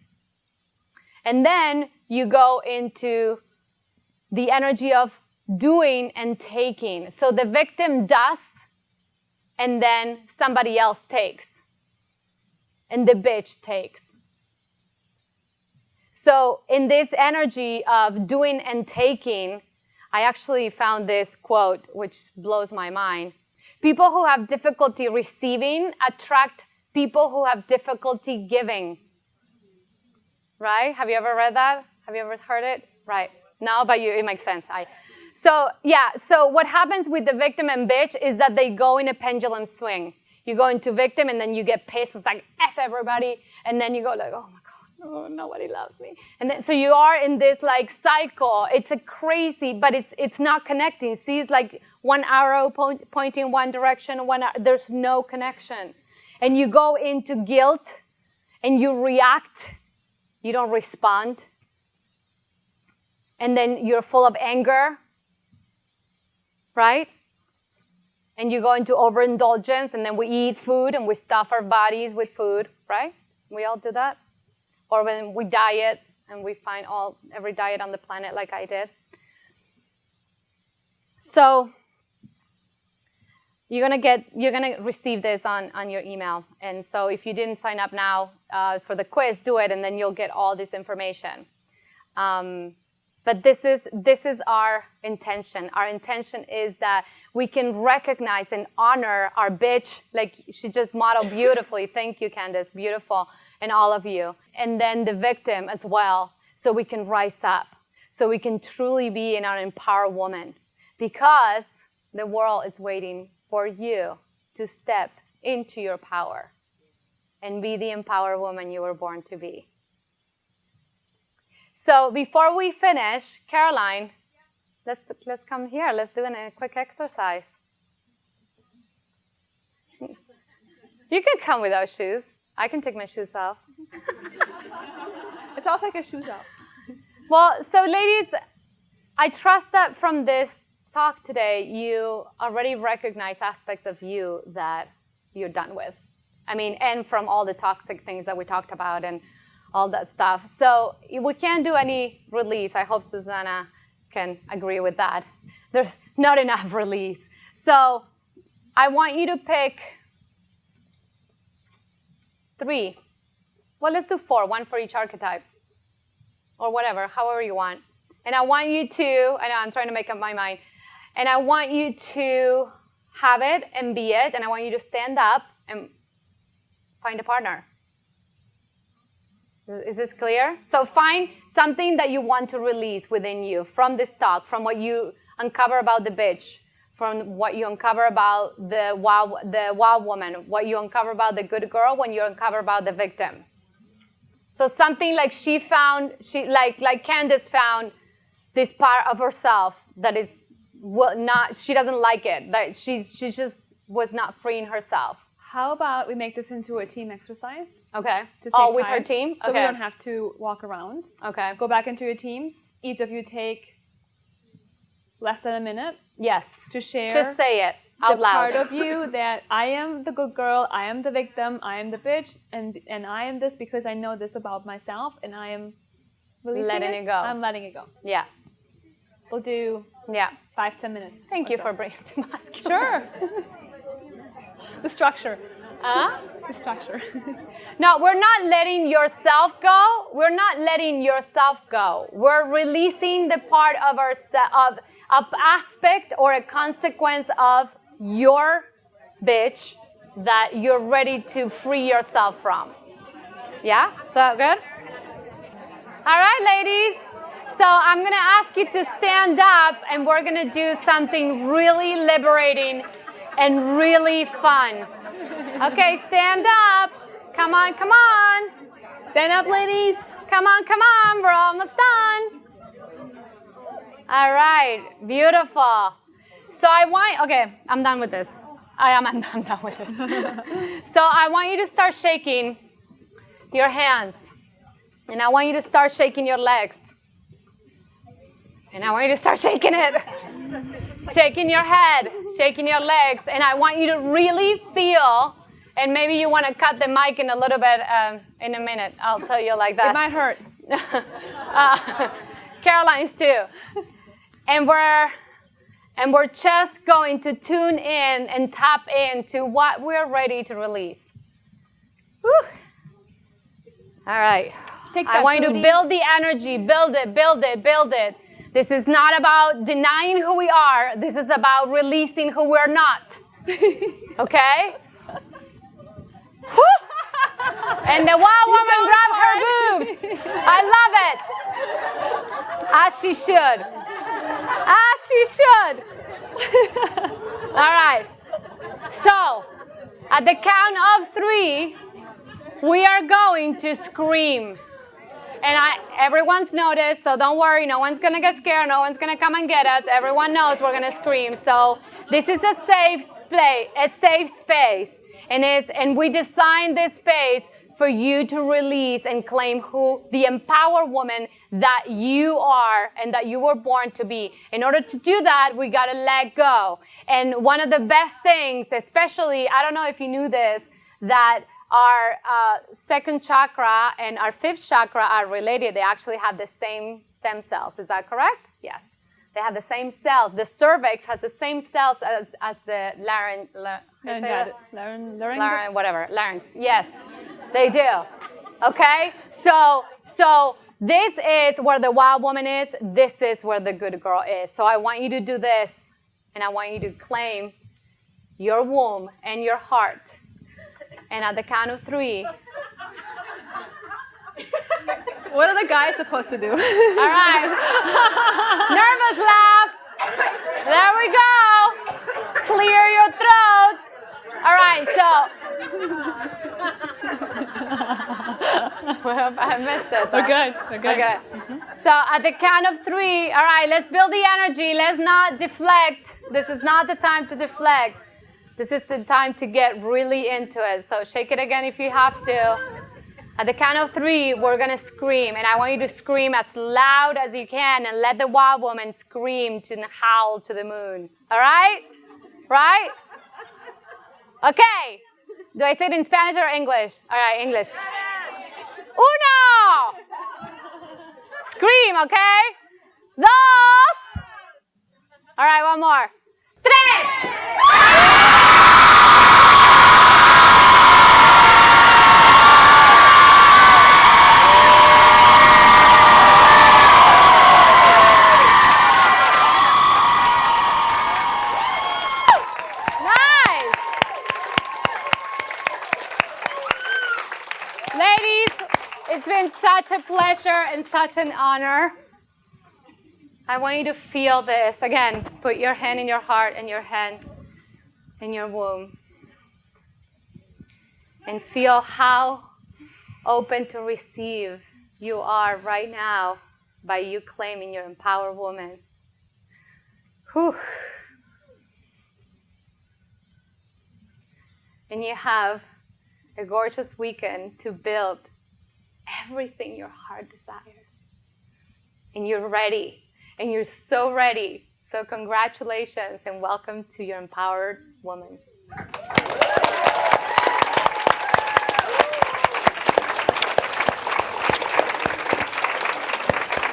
And then you go into the energy of doing and taking. So the victim does, and then somebody else takes. And the bitch takes. So in this energy of doing and taking, I actually found this quote, which blows my mind. People who have difficulty receiving attract people who have difficulty giving. Right? Have you ever read that? Have you ever heard it? Right. No, but it makes sense. So what happens with the victim and bitch is that they go in a pendulum swing. You go into victim and then you get pissed. It's like, F everybody. And then you go like, oh my God, oh, nobody loves me. And then, so you are in this like cycle. It's a crazy, but it's not connecting. See, it's like one arrow pointing one direction, there's no connection. And you go into guilt and you react. You don't respond. And then you're full of anger, right? And you go into overindulgence, and then we eat food and we stuff our bodies with food, right? We all do that. Or when we diet and we find every diet on the planet like I did. So you're gonna receive this on your email. And so if you didn't sign up now for the quiz, do it, and then you'll get all this information. But this is our intention. Our intention is that we can recognize and honor our bitch, like she just modeled beautifully. Thank you, Candace, beautiful, and all of you. And then the victim as well, so we can rise up, so we can truly be in our empowered woman, because the world is waiting for you to step into your power and be the empowered woman you were born to be. So before we finish, Caroline, let's come here. Let's do a quick exercise. You could come without shoes. I can take my shoes off. It's all take your shoes off. Well, so ladies, I trust that from this talk today, you already recognize aspects of you that you're done with. I mean, and from all the toxic things that we talked about and all that stuff. So we can't do any release. I hope Susanna can agree with that. There's not enough release. So I want you to pick 3. Well, let's do 4, 1 for each archetype. Or whatever, however you want. And I want you to, I know I'm trying to make up my mind, and I want you to have it and be it, and I want you to stand up and find a partner. Is this clear? So find something that you want to release within you from this talk, from what you uncover about the bitch, from what you uncover about the wild woman, what you uncover about the good girl, when you uncover about the victim. So something like she found, like Candace found this part of herself that is not, she doesn't like it, that she just was not freeing herself. How about we make this into a team exercise? Okay. To Oh, save with her time, team? So Okay. we don't have to walk around. Okay. Go back into your teams. Each of you take less than a minute Yes. to share Just say it out the loud. part of you that I am the good girl, I am the victim, I am the bitch, and I am this because I know this about myself, and I am releasing Letting it go. I'm letting it go. Yeah. We'll do Yeah. 5-10 minutes. Thank or you so. for bringing the masculine. Sure. The structure. Huh? The structure. No, we're not letting yourself go. We're not letting yourself go. We're releasing the part of of aspect or a consequence of your bitch that you're ready to free yourself from. Yeah? Is that good? All right, ladies. So I'm going to ask you to stand up, and we're going to do something really liberating and really fun. Okay, stand up. Come on, come on. Stand up, ladies. Come on, come on. We're almost done. All right, beautiful. So okay, I'm done with this. I'm done with this. So I want you to start shaking your hands. And I want you to start shaking your legs. And I want you to start shaking it. Shaking your head, shaking your legs. And I want you to really feel, and maybe you want to cut the mic in a little bit in a minute. I'll tell you like that. It might hurt. Caroline's too. And we're just going to tune in and tap into what we're ready to release. Whew. All right. I want you to build the energy, build it, build it, build it. This is not about denying who we are. This is about releasing who we're not. Okay? Whew. And the wild woman grabbed her boobs. I love it. As she should. As she should. All right. So, at the count of 3, we are going to scream. And everyone's noticed, so don't worry. No one's going to get scared. No one's going to come and get us. Everyone knows we're going to scream. So this is a safe space. And we designed this space for you to release and claim the empowered woman that you are and that you were born to be. In order to do that, we got to let go. And one of the best things, especially, I don't know if you knew this, that our second chakra and our 5th chakra are related. They actually have the same stem cells. Is that correct? Yes. They have the same cells. The cervix has the same cells as the larynx. Larynx. Yes, they do. Okay? So this is where the wild woman is. This is where the good girl is. So I want you to do this, and I want you to claim your womb and your heart. And at the count of 3. What are the guys supposed to do? All right. Nervous laugh. There we go. Clear your throats. All right, well, I missed it. We're good. We're good. Okay. So at the count of 3, all right, let's build the energy. Let's not deflect. This is not the time to deflect. This is the time to get really into it. So shake it again if you have to. At the count of 3, we're going to scream. And I want you to scream as loud as you can and let the wild woman scream to howl to the moon. All right? Right? Okay. Do I say it in Spanish or English? All right, English. Uno. Scream, okay? Dos. All right, one more. Tres. It's been such a pleasure and such an honor. I want you to feel this. Again, put your hand in your heart and your hand in your womb. And feel how open to receive you are right now by you claiming you're empowered woman. Whew. And you have a gorgeous weekend to build everything your heart desires. And you're ready. And you're so ready. So congratulations and welcome to your empowered woman.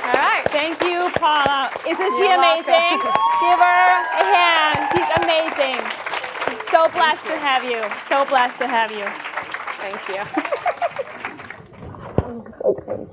All right. Thank you, Paula. Isn't she You're amazing? welcome. Give her a hand. She's amazing. So blessed to have you. So blessed to have you. Thank you. So great.